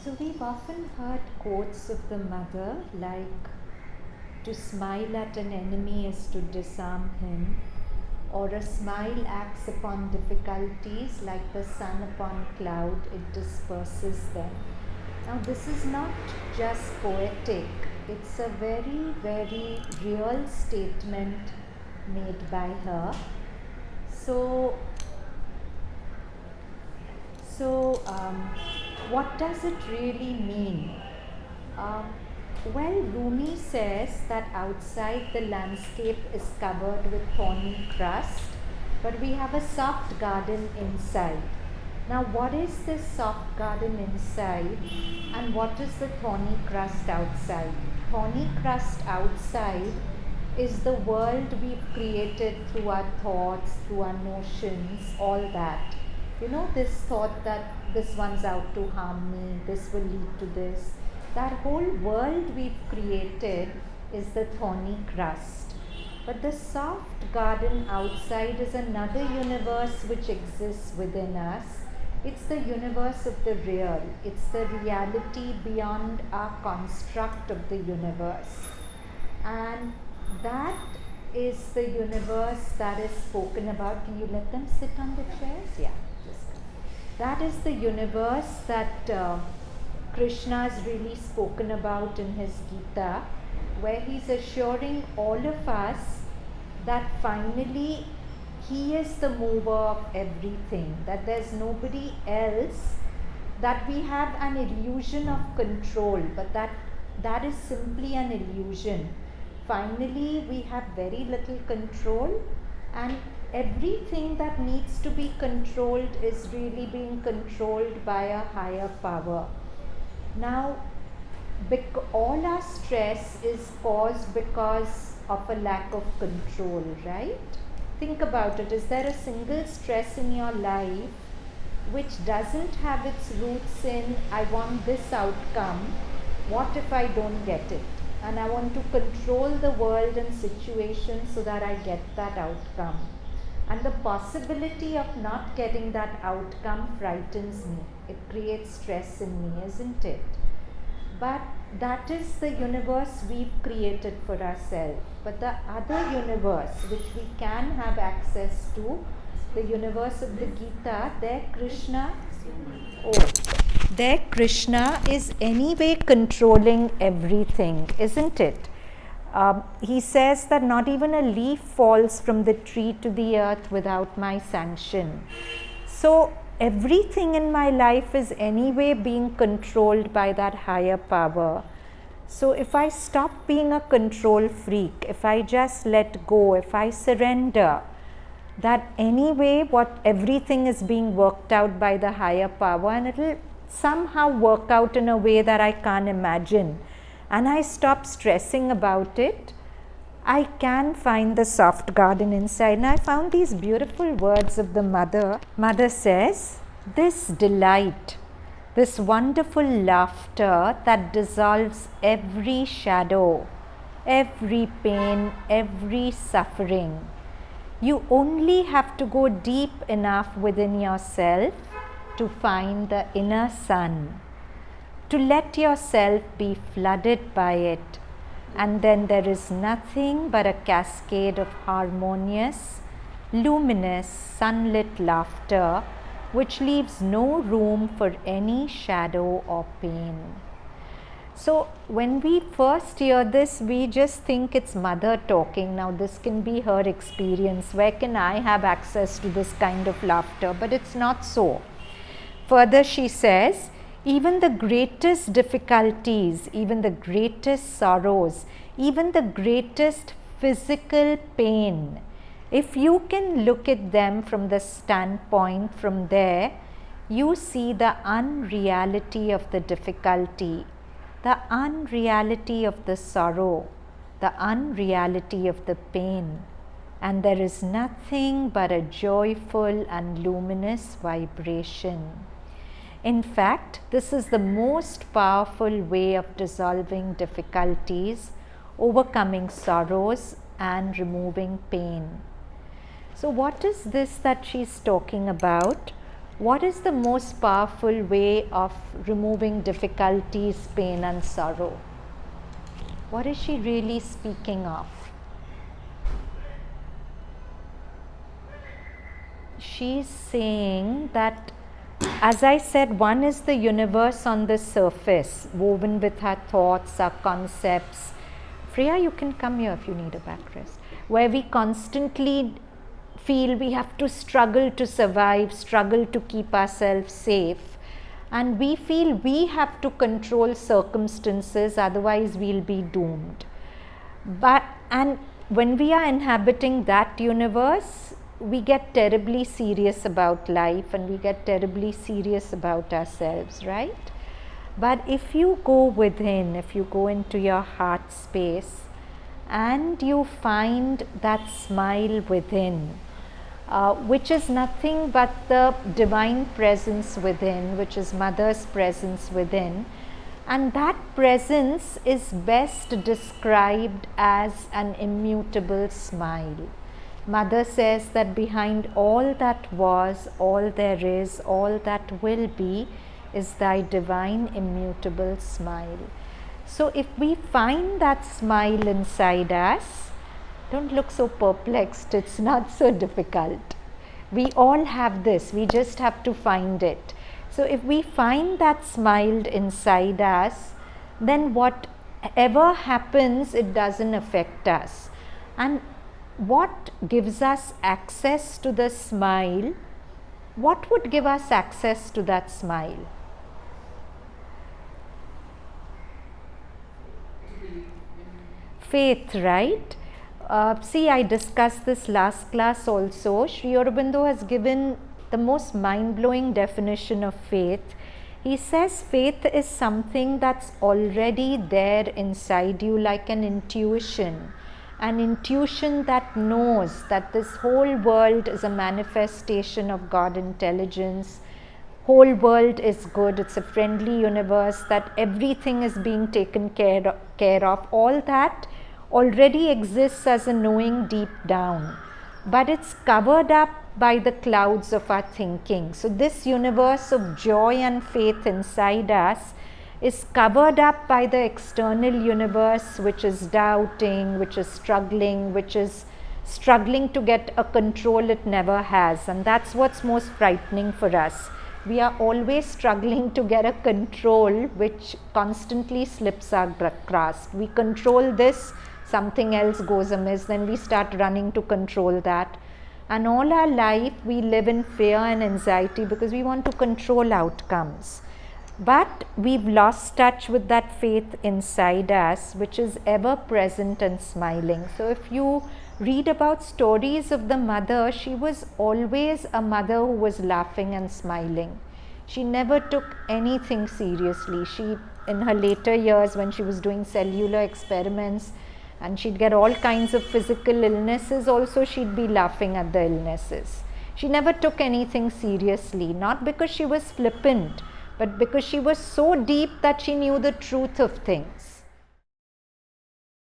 So we've often heard quotes of the mother like, to smile at an enemy is to disarm him, or a smile acts upon difficulties like the sun upon cloud, it disperses them. Now this is not just poetic, it's a very, very real statement made by her. So what does it really mean? Well, Rumi says that outside the landscape is covered with thorny crust, but we have a soft garden inside. Now, what is this soft garden inside, and what is the thorny crust outside? Thorny crust outside is the world we've created through our thoughts, through our notions, all that. You know, this thought that this one's out to harm me, this will lead to this. That whole world we've created is the thorny crust. But the soft garden outside is another universe which exists within us. It's the universe of the real. It's the reality beyond our construct of the universe. And that is the universe that is spoken about. Can you let them sit on the chairs? Yeah. That is the universe that Krishna has really spoken about in his Gita, where he's assuring all of us that finally he is the mover of everything, that there's nobody else, that we have an illusion of control, but that is simply an illusion. Finally, we have very little control, and everything that needs to be controlled is really being controlled by a higher power. Now, all our stress is caused because of a lack of control, right? Think about it. Is there a single stress in your life which doesn't have its roots in, I want this outcome, what if I don't get it? And I want to control the world and situation so that I get that outcome. And the possibility of not getting that outcome frightens me. It creates stress in me, isn't it? But that is the universe we've created for ourselves. But the other universe, which we can have access to, the universe of the Gita, there Krishna is anyway controlling everything, isn't it? He says that not even a leaf falls from the tree to the earth without my sanction. So everything in my life is anyway being controlled by that higher power. So if I stop being a control freak, if I just let go, if I surrender, that anyway everything is being worked out by the higher power, and it will somehow work out in a way that I can't imagine, and I stop stressing about it, I can find the soft garden inside. And I found these beautiful words of the mother. Mother says, this delight, this wonderful laughter that dissolves every shadow, every pain, every suffering. You only have to go deep enough within yourself to find the inner sun, to let yourself be flooded by it, and then there is nothing but a cascade of harmonious, luminous, sunlit laughter which leaves no room for any shadow or pain. So when we first hear this, we just think it's mother talking. Now this can be her experience. Where can I have access to this kind of laughter? But it's not so. Further she says, even the greatest difficulties, even the greatest sorrows, even the greatest physical pain, if you can look at them from the standpoint from there, you see the unreality of the difficulty, the unreality of the sorrow, the unreality of the pain, and there is nothing but a joyful and luminous vibration. In fact, this is the most powerful way of dissolving difficulties, overcoming sorrows, and removing pain. So what is this that she's talking about? What is the most powerful way of removing difficulties, pain and sorrow? What is she really speaking of? She's saying that, as I said, one is the universe on the surface, woven with our thoughts, our concepts. Freya, you can come here if you need a backrest. Where we constantly feel we have to struggle to survive, struggle to keep ourselves safe. And we feel we have to control circumstances, otherwise we'll be doomed. And when we are inhabiting that universe, we get terribly serious about life and we get terribly serious about ourselves, right? But if you go within, if you go into your heart space and you find that smile within, which is nothing but the divine presence within, which is Mother's presence within, and that presence is best described as an immutable smile. Mother says that behind all that was, all there is, all that will be, is thy divine immutable smile. So if we find that smile inside us, don't look so perplexed, it's not so difficult. We all have this, we just have to find it. So if we find that smile inside us, then whatever happens, it doesn't affect us. And what gives us access to the smile? What would give us access to that smile? Faith, right? See, I discussed this last class also. Sri Aurobindo has given the most mind-blowing definition of faith. He says faith is something that's already there inside you, like an intuition that knows that this whole world is a manifestation of God intelligence. Whole world is good, it's a friendly universe, that everything is being taken care of. All that already exists as a knowing deep down, but it's covered up by the clouds of our thinking. So this universe of joy and faith inside us is covered up by the external universe, which is doubting, which is struggling to get a control it never has. And that's what's most frightening for us. We are always struggling to get a control which constantly slips our grasp. We control this, something else goes amiss, then we start running to control that. And all our life we live in fear and anxiety because we want to control outcomes. But we've lost touch with that faith inside us, which is ever present and smiling. So if you read about stories of the mother, she was always a mother who was laughing and smiling. She never took anything seriously. She, in her later years, when she was doing cellular experiments and she'd get all kinds of physical illnesses, also she'd be laughing at the illnesses. She never took anything seriously, not because she was flippant, but because she was so deep that she knew the truth of things.